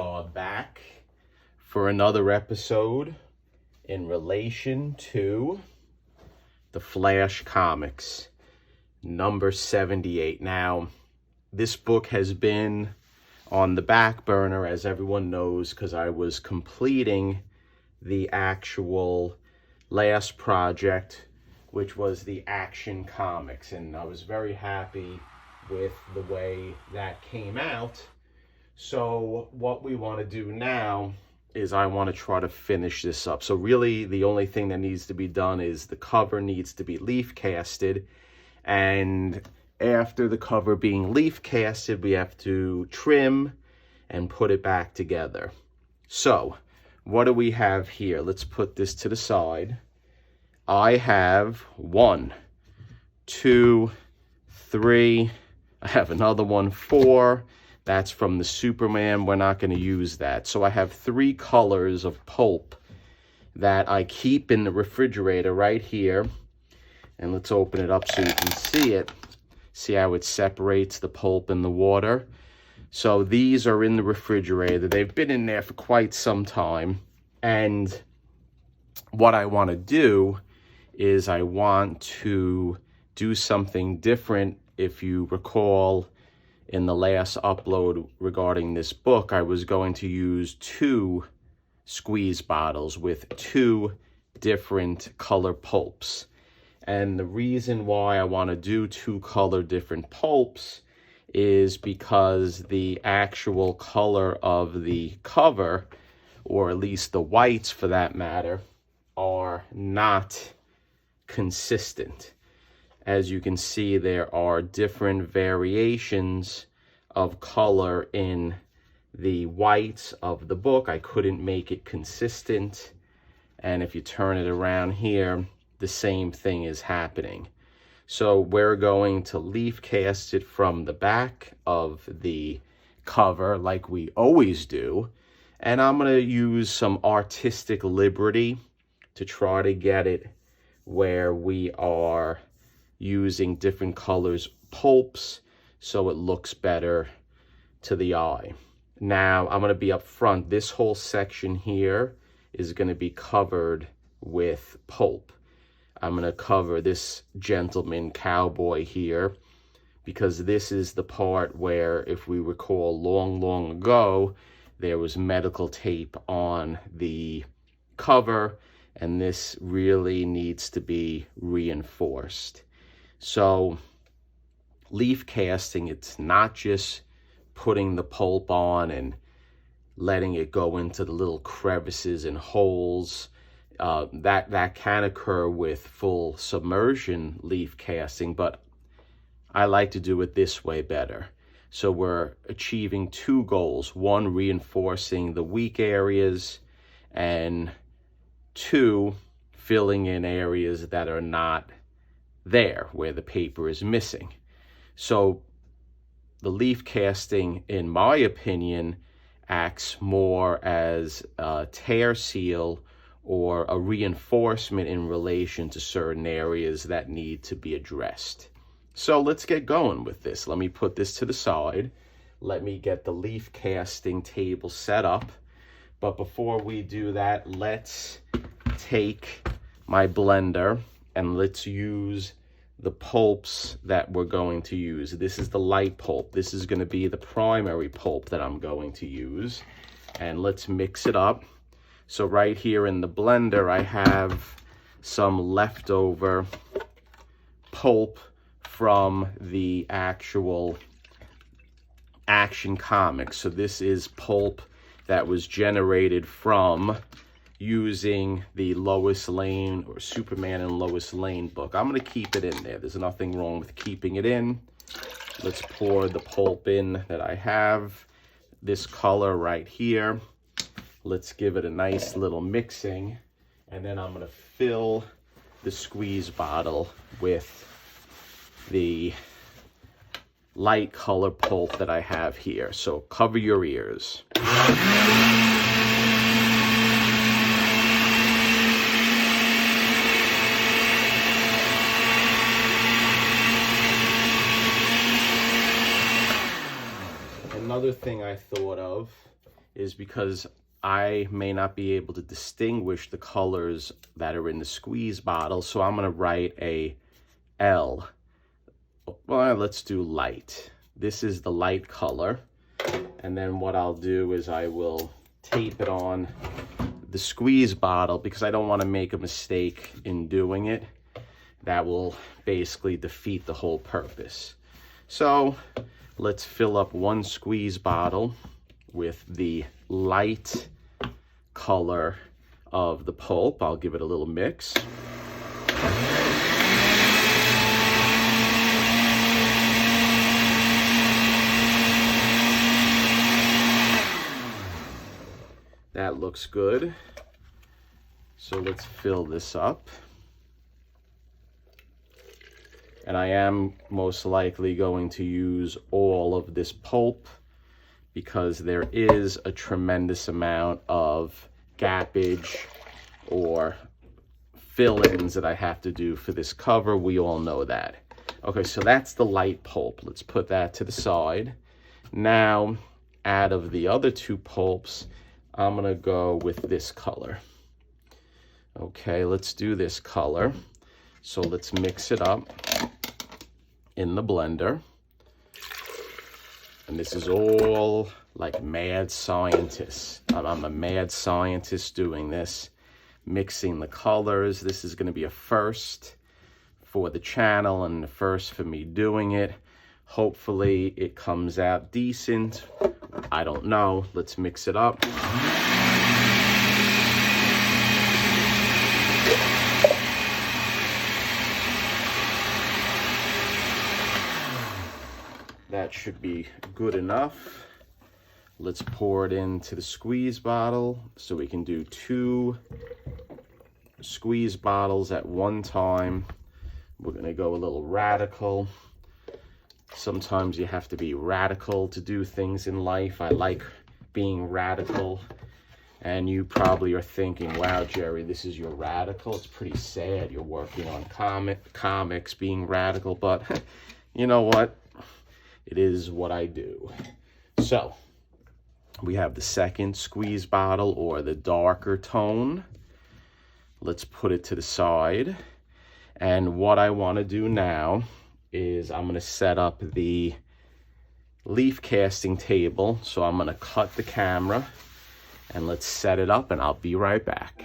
are back for another episode in relation to the Flash Comics, number 78. Now, this book has been on the back burner, as everyone knows, because I was completing the actual last project, which was the Action Comics, and I was very happy with the way that came out. So what we want to do now is I want to try to finish this up. So really the only thing that needs to be done is the cover needs to be leaf casted, and after the cover being leaf casted, we have to trim and put it back together. So what do we have here? Let's put this to the side. I have 1, 2, 3, I have another one, 4. That's from the Superman. We're not going to use that. So I have 3 colors of pulp that I keep in the refrigerator right here. And let's open it up so you can see it. See how it separates the pulp and the water. So these are in the refrigerator. They've been in there for quite some time. And what I want to do is I want to do something different. If you recall, in the last upload regarding this book, I was going to use 2 squeeze bottles with 2 different color pulps. And the reason why I want to do 2 color different pulps is because the actual color of the cover, or at least the whites for that matter, are not consistent. As you can see, there are different variations of color in the whites of the book. I couldn't make it consistent. And if you turn it around here, the same thing is happening. So we're going to leaf cast it from the back of the cover like we always do. And I'm going to use some artistic liberty to try to get it where we are using different colors pulps so it looks better to the eye. Now I'm going to be up front. This whole section here is going to be covered with pulp. I'm going to cover this gentleman cowboy here because this is the part where, if we recall, long ago there was medical tape on the cover, and this really needs to be reinforced. So leaf casting, it's not just putting the pulp on and letting it go into the little crevices and holes. That can occur with full submersion leaf casting, but I like to do it this way better. So we're achieving 2 goals. 1, reinforcing the weak areas, and 2, filling in areas that are not there, where the paper is missing. So the leaf casting, in my opinion, acts more as a tear seal or a reinforcement in relation to certain areas that need to be addressed. So let's get going with this. Let me put this to the side. Let me get the leaf casting table set up. But before we do that, let's take my blender and let's use the pulps that we're going to use. This is the light pulp. This is going to be the primary pulp that I'm going to use. And let's mix it up. So right here in the blender, I have some leftover pulp from the actual Action Comics. So this is pulp that was generated from using the Lois Lane, or Superman and Lois Lane book. I'm going to keep it in there. There's nothing wrong with keeping it in. Let's pour the pulp in that I have. This color right here. Let's give it a nice little mixing. And then I'm going to fill the squeeze bottle with the light color pulp that I have here. So cover your ears. Another thing I thought of is because I may not be able to distinguish the colors that are in the squeeze bottle, so I'm gonna write a L. Well, let's do light. This is the light color. And then what I'll do is I will tape it on the squeeze bottle because I don't want to make a mistake in doing it. That will basically defeat the whole purpose. So let's fill up one squeeze bottle with the light color of the pulp. I'll give it a little mix. That looks good. So let's fill this up. And I am most likely going to use all of this pulp because there is a tremendous amount of gappage or fill-ins that I have to do for this cover. We all know that. Okay, so that's the light pulp. Let's put that to the side. Now, out of the other two pulps, I'm gonna go with this color. Okay, let's do this color. So let's mix it up in the blender. And this is all like mad scientists. I'm a mad scientist doing this, mixing the colors. This is gonna be a first for the channel and a first for me doing it. Hopefully it comes out decent. I don't know. Let's mix it up. That should be good enough. Let's pour it into the squeeze bottle so we can do 2 squeeze bottles at one time. We're gonna go a little radical. Sometimes you have to be radical to do things in life. I like being radical. And you probably are thinking, wow, Jerry, this is your radical. It's pretty sad you're working on comics, being radical. But you know what? It is what I do. So we have the second squeeze bottle, or the darker tone. Let's put it to the side. And what I want to do now is I'm going to set up the leaf casting table. So I'm going to cut the camera and let's set it up, and I'll be right back.